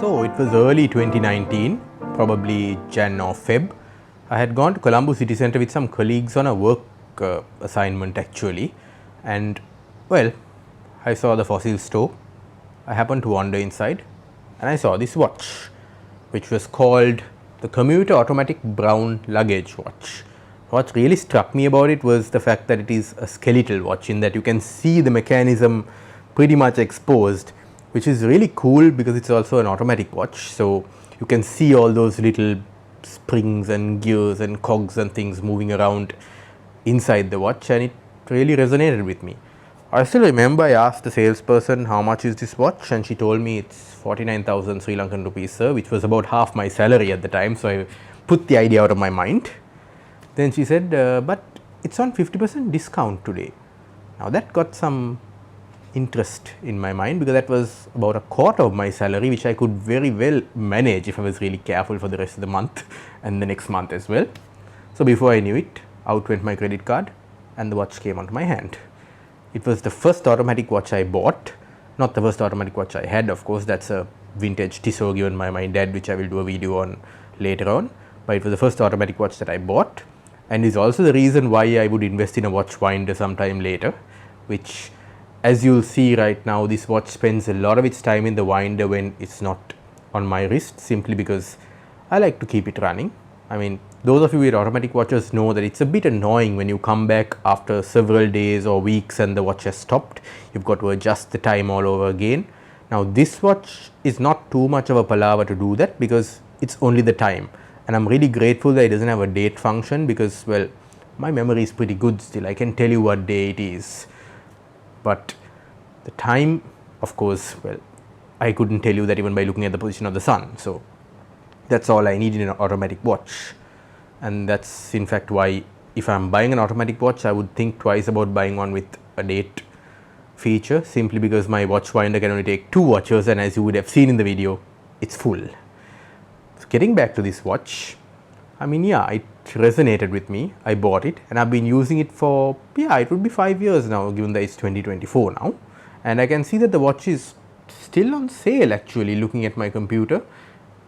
So it was early 2019, probably Jan or Feb. I had gone to Colombo city centre with some colleagues on a work assignment actually, and well, I saw the Fossil store. I happened to wander inside and I saw this watch, which was called the Commuter Automatic Brown Luggage watch. What really struck me about it was the fact that it is a skeletal watch, in that you can see the mechanism pretty much exposed, which is really cool because it's also an automatic watch. So you can see all those little springs and gears and cogs and things moving around inside the watch, and it really resonated with me. I still remember I asked the salesperson how much is this watch, and she told me it's 49,000 Sri Lankan rupees, sir, which was about half my salary at the time. So I put the idea out of my mind. Then she said, but it's on 50% discount today. Now that got some interest in my mind, because that was about a quarter of my salary, which I could very well manage if I was really careful for the rest of the month and the next month as well. So before I knew it, out went my credit card and the watch came onto my hand. It was the first automatic watch I bought, not the first automatic watch I had, of course. That's a vintage Tissot given by my dad, which I will do a video on later on, but it was the first automatic watch that I bought, and is also the reason why I would invest in a watch winder sometime later, which, as you'll see right now, this watch spends a lot of its time in the winder when it's not on my wrist, simply because I like to keep it running. I mean, those of you with automatic watches know that it's a bit annoying when you come back after several days or weeks and the watch has stopped. You've got to adjust the time all over again. Now this watch is not too much of a palaver to do that, because it's only the time, and I'm really grateful that it doesn't have a date function, because, well, my memory is pretty good still. I can tell you what day it is, but the time, of course, well, I couldn't tell you that even by looking at the position of the sun. So that's all I need in an automatic watch, and that's in fact why, if I'm buying an automatic watch, I would think twice about buying one with a date feature, simply because my watch winder can only take 2 watches, and as you would have seen in the video, it's full. So getting back to this watch, I mean, yeah, it resonated with me. I bought it and I've been using it for, yeah, it would be 5 years now, given that it's 2024 now, and I can see that the watch is still on sale actually, looking at my computer,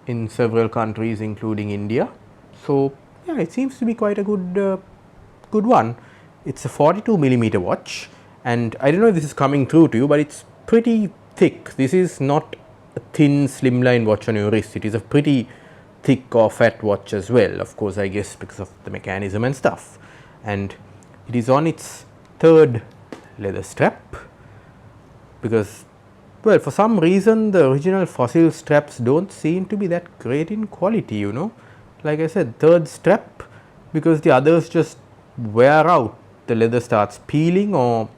in several countries including India. So yeah, it seems to be quite a good one. It's a 42mm watch, and I don't know if this is coming through to you, but it's pretty thick. This is not a thin slimline watch on your wrist. It is a pretty thick or fat watch as well, of course, I guess because of the mechanism and stuff, and it is on its 3rd leather strap, because, well, for some reason the original Fossil straps don't seem to be that great in quality, you know. Like I said, 3rd strap, because the others just wear out. The leather starts peeling or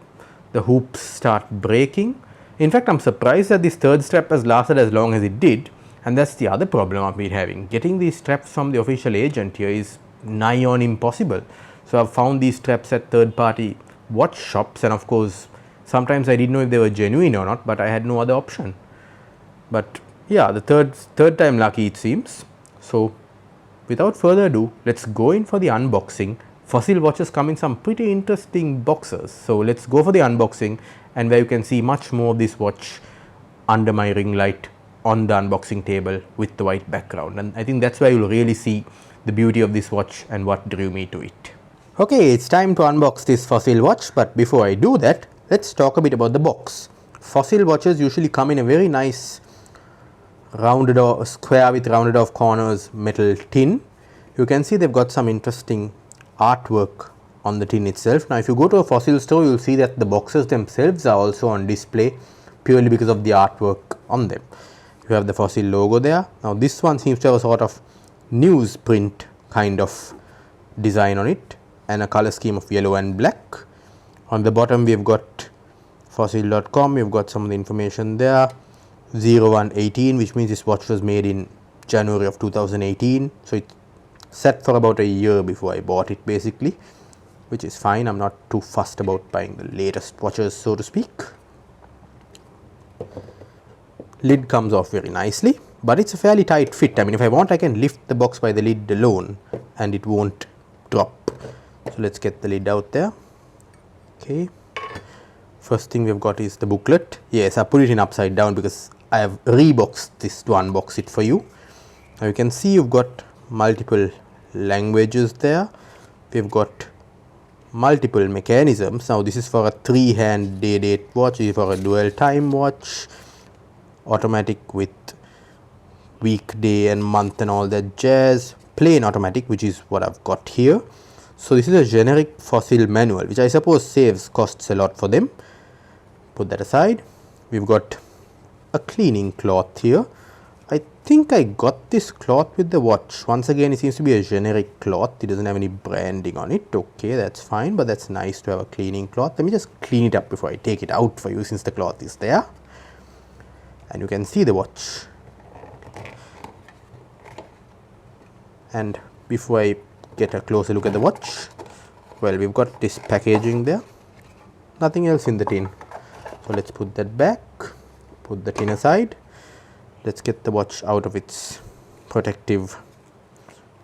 the hoops start breaking. In fact, I'm surprised that this 3rd strap has lasted as long as it did, and that's the other problem I've been having. Getting these straps from the official agent here is nigh on impossible. So I've found these straps at third-party watch shops, and of course sometimes I didn't know if they were genuine or not, but I had no other option. But yeah, the third time lucky, it seems. So without further ado, let's go in for the unboxing. Fossil watches come in some pretty interesting boxes, so let's go for the unboxing, and where you can see much more of this watch under my ring light on the unboxing table with the white background, and I think that's where you'll really see the beauty of this watch and what drew me to it. Okay, it's time to unbox this Fossil watch, but before I do that, let's talk a bit about the box. Fossil watches usually come in a very nice rounded off, square with rounded off corners metal tin. You can see they've got some interesting artwork on the tin itself. Now if you go to a Fossil store, you'll see that the boxes themselves are also on display, purely because of the artwork on them. You have the Fossil logo there. Now this one seems to have a sort of newsprint kind of design on it, and a color scheme of yellow and black. On the bottom we've got fossil.com, we've got some of the information there. 0118, which means this watch was made in January of 2018, so it sat for about a year before I bought it basically, which is fine. I'm not too fussed about buying the latest watches, so to speak. Lid comes off very nicely, but it's a fairly tight fit. I mean, if I want, I can lift the box by the lid alone and it won't drop. So let's get the lid out there. Okay, first thing we've got is the booklet. Yes, I put it in upside down because I have reboxed this to unbox it for you. Now you can see you've got multiple languages there. We've got multiple mechanisms. Now this is for a 3-hand day date watch, this is for a dual time watch, automatic with weekday and month and all that jazz, plain automatic, which is what I've got here. So this is a generic Fossil manual, which I suppose costs a lot for them. Put that aside. We've got a cleaning cloth here. I think I got this cloth with the watch. Once again, it seems to be a generic cloth. It doesn't have any branding on it. Okay, that's fine, but that's nice to have a cleaning cloth. Let me just clean it up before I take it out for you, since the cloth is there. And you can see the watch. And before I get a closer look at the watch, well, we've got this packaging there. Nothing else in the tin. So let's put that back, put the tin aside. Let's get the watch out of its protective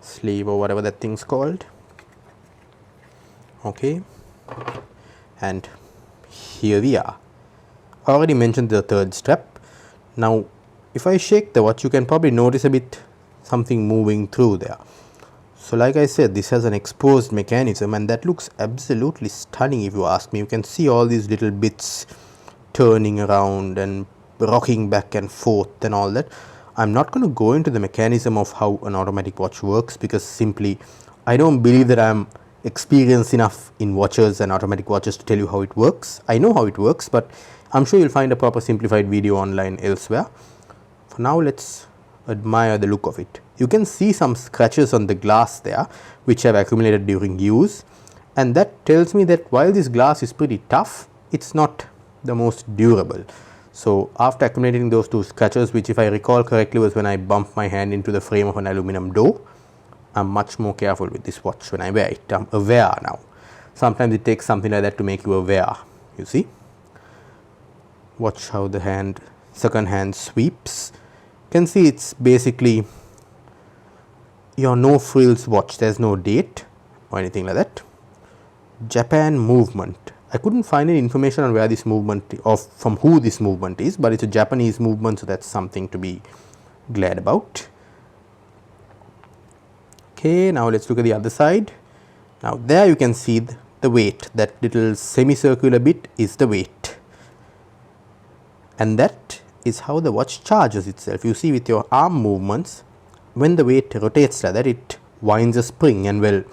sleeve or whatever that thing's called. Okay, and here we are. I already mentioned the third strap. Now if I shake the watch, you can probably notice a bit something moving through there. So like I said, this has an exposed mechanism, and that looks absolutely stunning if you ask me. You can see all these little bits turning around and rocking back and forth and all that. I'm not going to go into the mechanism of how an automatic watch works, because simply I don't believe that I'm experienced enough in watches and automatic watches to tell you how it works. I know how it works, but I'm sure you'll find a proper simplified video online elsewhere. For now, let's admire the look of it. You can see some scratches on the glass there, which have accumulated during use, and that tells me that while this glass is pretty tough, it's not the most durable. So after accumulating those two scratches, which if I recall correctly was when I bumped my hand into the frame of an aluminum door, I'm much more careful with this watch when I wear it. I'm aware now. Sometimes it takes something like that to make you aware, you see. Watch how the second hand sweeps. You can see it's basically your no frills watch. There's no date or anything like that. Japan movement. I couldn't find any information on where this movement or from who this movement is, but it's a Japanese movement, so that's something to be glad about. Okay, now let's look at the other side. Now there you can see the weight. That little semicircular bit is the weight, and that is how the watch charges itself. You see with your arm movements, when the weight rotates like that, it winds a spring, and well,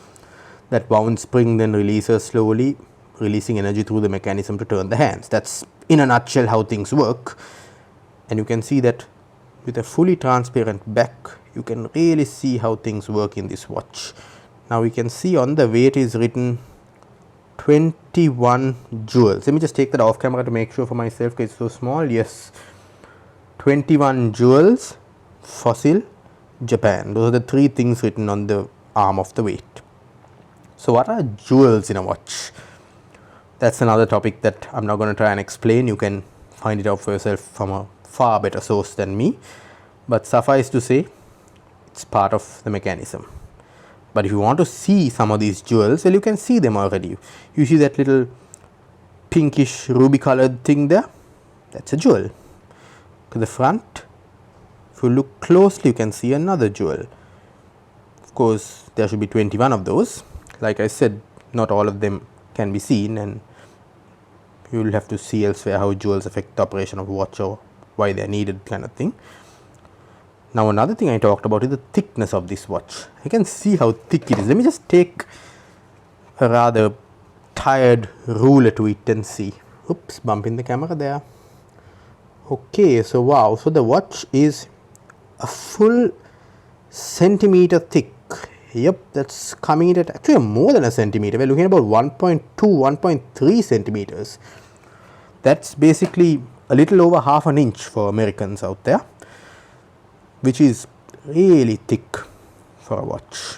that wound spring then releases slowly, releasing energy through the mechanism to turn the hands. That's in a nutshell how things work. And you can see that with a fully transparent back, you can really see how things work in this watch. Now we can see on the weight is written 21 jewels. Let me just take that off camera to make sure for myself because it's so small. Yes, 21 jewels, Fossil, Japan. Those are the three things written on the arm of the weight. So what are jewels in a watch? That's another topic that I'm not going to try and explain. You can find it out for yourself from a far better source than me. But suffice to say, it's part of the mechanism. But if you want to see some of these jewels, well, you can see them already. You see that little pinkish ruby colored thing there? That's a jewel. To the front, if you look closely, you can see another jewel. Of course, there should be 21 of those. Like I said, not all of them can be seen, and you will have to see elsewhere how jewels affect the operation of watch or why they are needed, kind of thing. Now another thing I talked about is the thickness of this watch. I can see how thick it is. Let me just take a rather tired ruler to it and see. Oops, bumping the camera there. Okay, so wow, so the watch is a full centimeter thick. Yep, that's coming in at actually more than a centimeter. We're looking at about 1.2, 1.3 centimeters. That's basically a little over half an inch for Americans out there, which is really thick for a watch.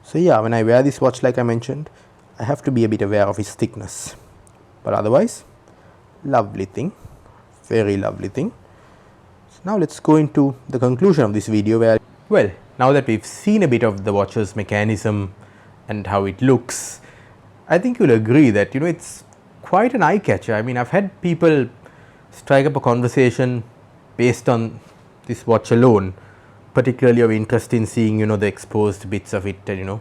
So yeah, when I wear this watch, like I mentioned, I have to be a bit aware of its thickness. But otherwise, lovely thing, very lovely thing. So now let's go into the conclusion of this video where, well, now that we've seen a bit of the watch's mechanism and how it looks, I think you'll agree that, it's quite an eye catcher. I mean, I've had people strike up a conversation based on this watch alone, particularly of interest in seeing, you know, the exposed bits of it, and you know,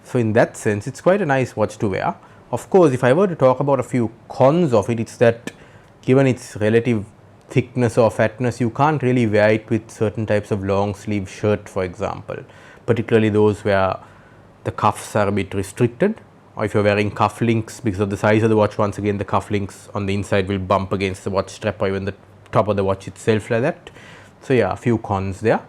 so in that sense it's quite a nice watch to wear. Of course, if I were to talk about a few cons of it, it's that given its relative thickness or fatness, you can't really wear it with certain types of long sleeve shirt, for example, particularly those where the cuffs are a bit restricted, or if you are wearing cufflinks, because of the size of the watch, once again the cufflinks on the inside will bump against the watch strap or even the top of the watch itself like that. So yeah, a few cons there,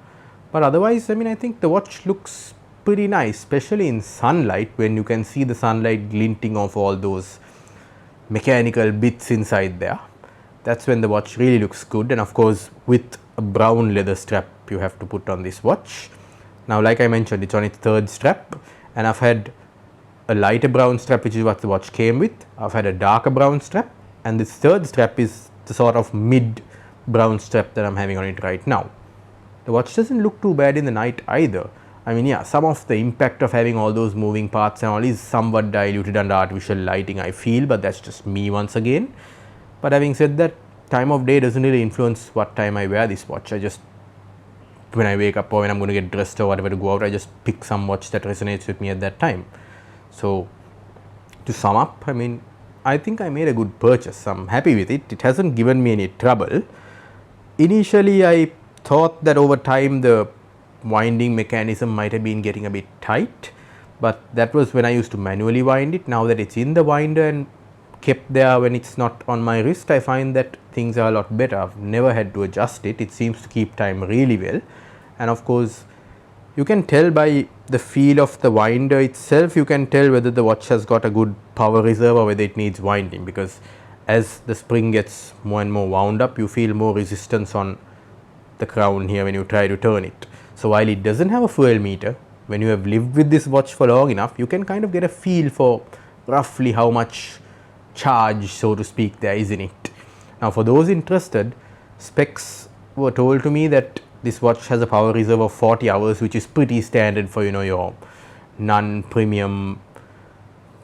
but otherwise I mean, I think the watch looks pretty nice, especially in sunlight, when you can see the sunlight glinting off all those mechanical bits inside there. That's when the watch really looks good, and of course with a brown leather strap you have to put on this watch. Now like I mentioned, it's on its third strap, and I've had a lighter brown strap, which is what the watch came with. I've had a darker brown strap, and this third strap is the sort of mid brown strap that I'm having on it right now. The watch doesn't look too bad in the night either. I mean, yeah, some of the impact of having all those moving parts and all is somewhat diluted under artificial lighting, I feel, but that's just me once again. But having said that, time of day doesn't really influence what time I wear this watch. I just, when I wake up or when I'm going to get dressed or whatever to go out, I just pick some watch that resonates with me at that time. So to sum up, I mean, I think I made a good purchase. I'm happy with it. It hasn't given me any trouble. Initially I thought that over time the winding mechanism might have been getting a bit tight, but that was when I used to manually wind it. Now that it's in the winder and kept there when it's not on my wrist, I find that things are a lot better. I've never had to adjust it. It seems to keep time really well, and of course you can tell by the feel of the winder itself, you can tell whether the watch has got a good power reserve or whether it needs winding, because as the spring gets more and more wound up, you feel more resistance on the crown here when you try to turn it. So while it doesn't have a fuel meter, when you have lived with this watch for long enough, you can kind of get a feel for roughly how much charge, so to speak, there is in it. Now for those interested, specs were told to me that this watch has a power reserve of 40 hours, which is pretty standard for, you know, your non-premium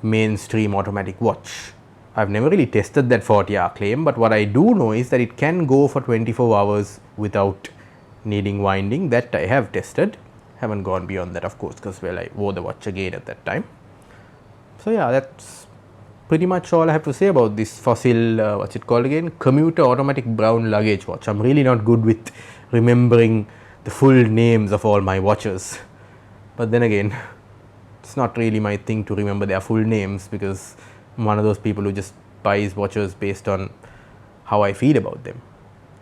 mainstream automatic watch. I've never really tested that 40-hour claim, but what I do know is that it can go for 24 hours without needing winding. That I have tested. Haven't gone beyond that, of course, because well, I wore the watch again at that time. So yeah, that's pretty much all I have to say about this Fossil, what's it called again, Commuter automatic brown luggage watch. I'm really not good with remembering the full names of all my watches, but then again, it's not really my thing to remember their full names, because I'm one of those people who just buys watches based on how I feel about them,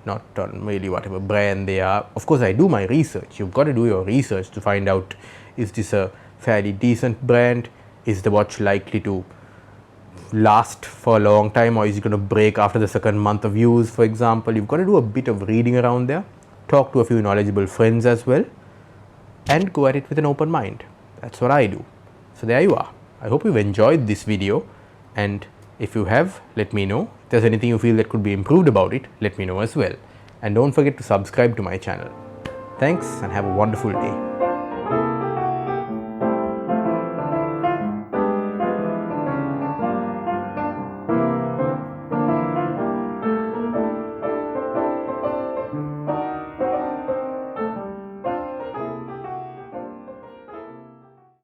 not on really whatever brand they are. Of course I do my research. You've got to do your research to find out, is this a fairly decent brand, is the watch likely to last for a long time, or is it going to break after the second month of use, for example. You've got to do a bit of reading around there, talk to a few knowledgeable friends as well, and go at it with an open mind. That's what I do. So there you are. I hope you've enjoyed this video, and if you have, let me know. If there's anything you feel that could be improved about it, let me know as well. And don't forget to subscribe to my channel. Thanks, and have a wonderful day.